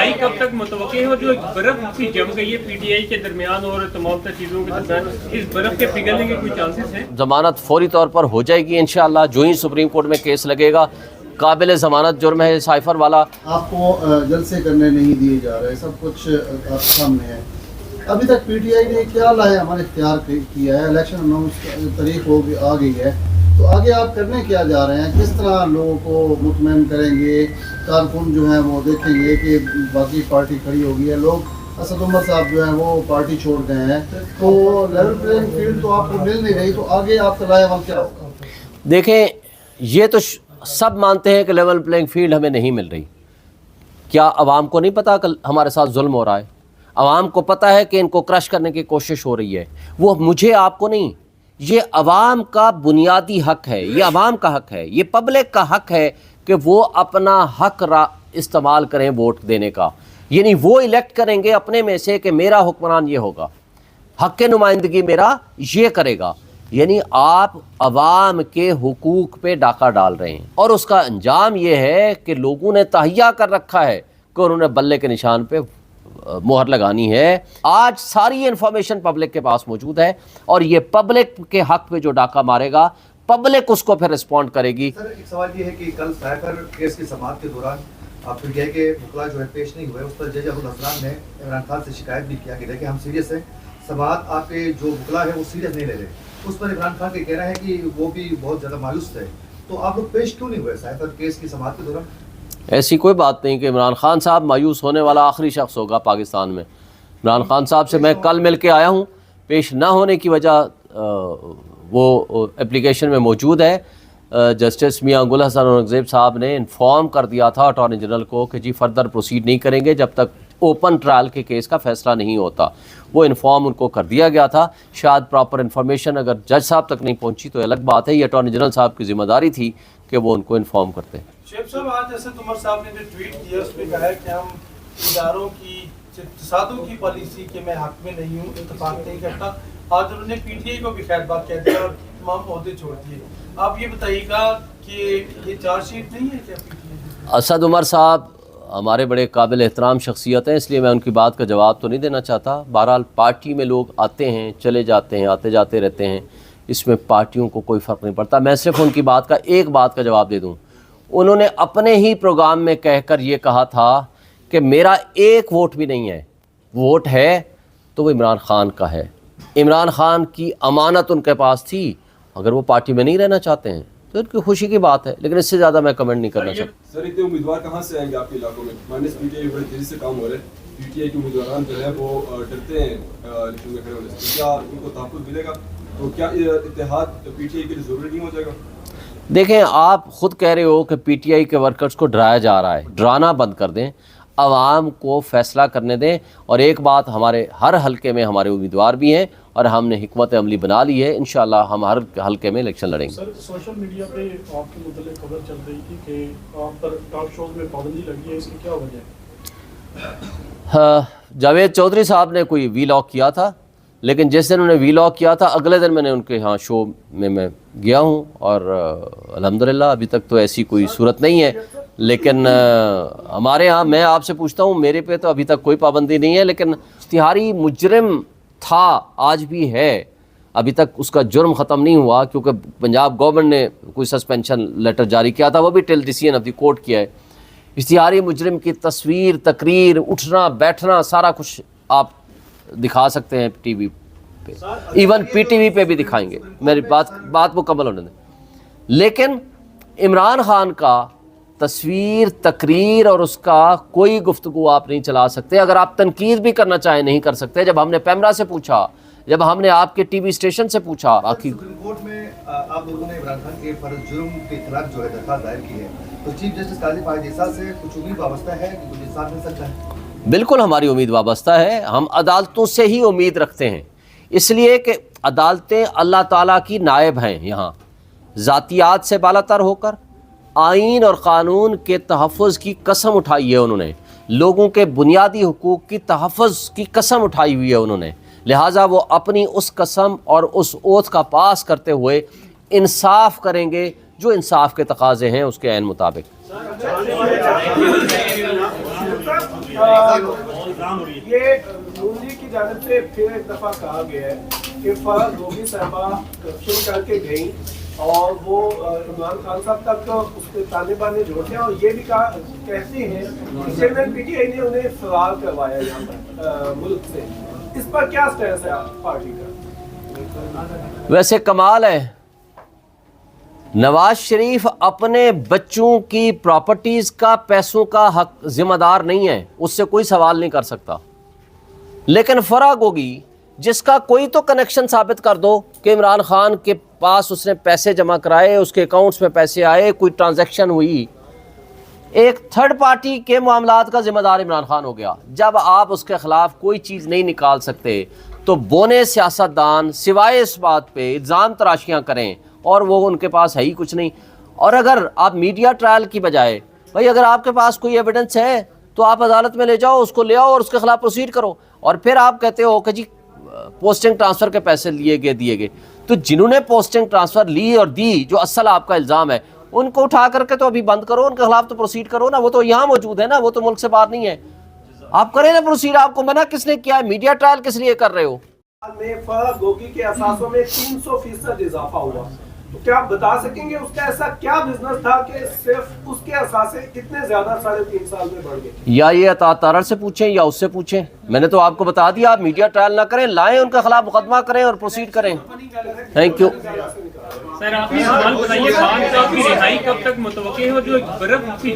सुनवाई कब तक मुतवक्के है और जो बर्फ सी जम गई है पीटीआई के दरमियान और तमाम चीज़ों के दरमियान, इस बर्फ के पिघलने के कोई चांसेस हैं? ज़मानत फौरी तौर पर हो जाएगी इंशाअल्लाह। जो ही सुप्रीम कोर्ट में केस लगेगा, काबिल ज़मानत जुर्म है साइफर वाला। आपको जलसे करने नहीं दिए जा रहे, सब कुछ आपके सामने है। अभी तक पीटीआई ने क्या लाया हमारे इख्तियार किया है, इलेक्शन अनाउंस तारीख आ गई है, तो आगे आप करने क्या जा रहे हैं? किस तरह लोगों को मुतमईन करेंगे? कारकुन जो हैं वो देखेंगे कि बाकी पार्टी खड़ी होगी है, लोग असद उमर साहब जो हैं वो पार्टी छोड़ गए हैं, तो लेवल प्लेइंग फील्ड तो आपको मिल नहीं रही, तो आगे आपका राय क्या होगा? देखें, ये तो सब मानते हैं कि लेवल प्लेइंग फील्ड हमें नहीं मिल रही। क्या आवाम को नहीं पता कि हमारे साथ जुल्म हो रहा है? आवाम को पता है कि इनको क्रश करने की कोशिश हो रही है। वो मुझे आपको नहीं, ये अवाम का बुनियादी हक है, ये अवाम का हक है, ये पब्लिक का हक है कि वो अपना हक इस्तेमाल करें वोट देने का। यानी वो इलेक्ट करेंगे अपने में से कि मेरा हुक्मरान ये होगा, हक के नुमाइंदगी मेरा ये करेगा। यानी आप अवाम के हुकूक पे डाका डाल रहे हैं और उसका अंजाम ये है कि लोगों ने तहैया कर रखा है कि उन्होंने बल्ले के निशान पे मोहर लगानी है। आज सारी इन्फॉर्मेशन पब्लिक के पास मौजूद है और ये पब्लिक के हक पे जो डाका मारेगा, पब्लिक उसको फिर रिस्पॉन्ड करेगी। सर, एक सवाल ये है कि कल साइफर केस की समाअत के दौरान पीटीआई के वकला जो है पेश नहीं हुए, उस पर जज अबुल हसनान ने इमरान खान से शिकायत भी किया कि देखिए हम सीरियस हैं, समाअत आपके जो वकला है वो सीरियस नहीं ले रहे। उस पर इमरान खान के कह रहे हैं कि वो भी बहुत ज़्यादा मायूस थे, तो आप लोग पेश क्यों नहीं हुए साइफर केस की समाअत के दौरान? ऐसी कोई बात नहीं कि इमरान खान साहब मायूस होने वाला आखिरी शख्स होगा पाकिस्तान में। इमरान खान साहब से मैं कल मिल के आया हूँ, पेश ना होने की वजह वो एप्लीकेशन में मौजूद है। जस्टिस मियां गुल हसन औरंगज़ेब साहब ने इन्फॉर्म कर दिया था अटॉर्नी जनरल को कि जी फर्दर प्रोसीड नहीं करेंगे जब तक ओपन ट्रायल के केस का फैसला नहीं होता। वो इन्फॉर्म उनको कर दिया गया था। शायद प्रॉपर इन्फॉर्मेशन अगर जज साहब तक नहीं पहुंची तो अलग बात है, ये अटॉर्नी जनरल साहब की जिम्मेदारी थी कि वो उनको इन्फॉर्म करते हैं। शेख साहब, आज जैसे उमर साहब ने जो ट्वीट किया उसमें कहा है कि हम इदारों की तसादुम की पॉलिसी के मैं हक में नहीं हूँ, इत्तेफाक नहीं करता। आज उन्होंने पीटीआई को भी खैर बात कह दिया और तमाम ओहदे छोड़ दिए। आप ये बताइएगा कि ये चार्जशीट नहीं है क्या पीटीआई? असद उमर साहब हमारे बड़े काबिल एहतराम शख्सियत हैं, इसलिए मैं उनकी बात का जवाब तो नहीं देना चाहता। बहरहाल पार्टी में लोग आते हैं चले जाते हैं, आते जाते रहते हैं, इसमें पार्टियों को कोई फ़र्क नहीं पड़ता। मैं सिर्फ उनकी बात का एक बात का जवाब दे दूं। उन्होंने अपने ही प्रोग्राम में कहकर ये कहा था कि मेरा एक वोट भी नहीं है, वोट है तो वो इमरान खान का है। इमरान खान की अमानत उनके पास थी, अगर वो पार्टी में नहीं रहना चाहते हैं तो उनकी खुशी की बात है, लेकिन इससे ज़्यादा मैं कमेंट नहीं करना चाहता। सर, इतने उम्मीदवार कहाँ से आएंगे आपके इलाकों में? माइनस पीटीआई बड़े तेज़ी से काम हो रहे हैं, पीटीआई के उम्मीदवार जो है वो डरते हैं इलेक्शन में खड़े होने से, क्या उनको तहफ़्फ़ुज़ मिलेगा? तो क्या इत्तेहाद पीटीआई के लिए ज़रूरी नहीं हो जाएगा? देखें, आप ख़ुद कह रहे हो कि पीटीआई के वर्कर्स को डराया जा रहा है। डराना बंद कर दें, आवाम को फ़ैसला करने दें। और एक बात, हमारे हर हलके में हमारे उम्मीदवार भी हैं और हमने हिकमत अमली बना ली है। इंशाअल्लाह हम हर हलके में इलेक्शन लड़ेंगे। सर, सोशल मीडिया पे आपके मुताबिक खबर चल रही थी कि आप पर टॉक शोज में पाबंदी लगी है, इसकी क्या वजह है? हाँ, जावेद चौधरी साहब ने कोई वीलॉग किया था, लेकिन जिस दिन उन्होंने वीलॉग किया था अगले दिन मैंने उनके यहाँ शो में मैं गया हूँ और अल्हम्दुलिल्लाह अभी तक तो ऐसी कोई सूरत नहीं है। लेकिन हमारे यहाँ, मैं आपसे पूछता हूँ, मेरे पे तो अभी तक कोई पाबंदी नहीं है, लेकिन इश्तिहारी मुजरिम था, आज भी है, अभी तक उसका जुर्म ख़त्म नहीं हुआ क्योंकि पंजाब गवर्नमेंट ने कोई सस्पेंशन लेटर जारी किया था, वो भी till decision of the court किया है। इश्तिहारी मुजरिम की तस्वीर, तकरीर, उठना बैठना सारा कुछ आप दिखा सकते हैं टीवी पे, इवन पीटीवी पे भी दिखाएंगे। मेरी बात मुकम्मल होने दें। लेकिन इमरान खान का तस्वीर, तकरीर और उसका कोई गुफ्तगू आप नहीं चला सकते। अगर आप तनकीद भी करना चाहें नहीं कर सकते। जब हमने पैमरा से पूछा, जब हमने आपके टीवी स्टेशन से पूछा, सुप्रीम कोर्ट में आप लोगों ने इमरान खान के फर्ज जुर्म के खिलाफ जो है दरख्वास्त दायर की है, तो चीफ जस्टिस काजी फायद ईसा से कुछ उम्मीद वाबस्ता है कि कुछ इंसाफ मिल सकता है? बिल्कुल हमारी उम्मीद वाबस्ता है। हम अदालतों से ही उम्मीद रखते हैं, इसलिए कि अदालतें अल्लाह ताला की नायब हैं। यहाँ ज़ातियात से बालातर होकर आइन और क़ानून के तहफ़्फ़ुज़ की कसम उठाई है उन्होंने, लोगों के बुनियादी हुकूक की तहफ़्फ़ुज़ की कसम उठाई हुई है उन्होंने। लिहाजा वो अपनी उस कसम और उस ओथ का पास करते हुए इंसाफ करेंगे जो इंसाफ के तकाज़े हैं उसके ऐन मुताबिक। साहब ये नून लीग की जानिब से फिर एक दफा कहा गया है कि फराज गोगी साहबा करप्शन करके गई और वो इमरान खान साहब तक उसके तालिबान ने जोड़ दिया और ये भी कहते हैं कि चेयरमैन पीटीआई ने उन्हें फरार करवाया यहाँ पर मुल्क से। इस पर क्या स्टैंड है पार्टी का? वैसे कमाल है, नवाज शरीफ अपने बच्चों की प्रॉपर्टीज का, पैसों का हक जिम्मेदार नहीं है, उससे कोई सवाल नहीं कर सकता। लेकिन फराग होगी जिसका कोई तो कनेक्शन साबित कर दो कि इमरान खान के पास उसने पैसे जमा कराए, उसके अकाउंट्स में पैसे आए, कोई ट्रांजैक्शन हुई, एक थर्ड पार्टी के मामलात का जिम्मेदार इमरान खान हो गया। जब आप उसके खिलाफ कोई चीज़ नहीं निकाल सकते तो बोने सियासतदान सिवाय इस बात पे इल्ज़ाम तराशियाँ करें और वो उनके पास है ही कुछ नहीं। और अगर आप मीडिया ट्रायल की बजाय, भाई अगर आपके पास कोई एविडेंस है तो आप अदालत में ले जाओ, उसको ले आओ और उसके खिलाफ प्रोसीड करो। और फिर आप कहते हो कि जी पोस्टिंग ट्रांसफ़र के पैसे लिए गए दिए गए, तो जिन्होंने पोस्टिंग ट्रांसफ़र ली और दी, जो असल आपका इल्ज़ाम है, उनको उठा करके तो अभी बंद करो, उनके खिलाफ तो प्रोसीड करो ना। वो तो यहाँ मौजूद है ना, वो तो मुल्क से बाहर नहीं है। आप करें ना प्रोसीड, आपको मना किसने किया है? मीडिया ट्रायल किस लिए कर रहे हो? में फराज गोगी के असासों में 300% इजाफा हुआ, तो क्या आप बता सकेंगे उसका ऐसा क्या बिजनेस था कि सिर्फ उसके असासे इतने ज्यादा 3.5 साल में बढ़ गए? या ये अता तारड़ से पूछें या उससे पूछें, मैंने तो आपको बता दिया। आप मीडिया ट्रायल ना करें, लाएं उनके खिलाफ मुकदमा करें और प्रोसीड करें। Thank you. सर आप ये सवाल बताइए, खान साहब की रिहाई कब तक मुतवक्किल है और जो बर्फ की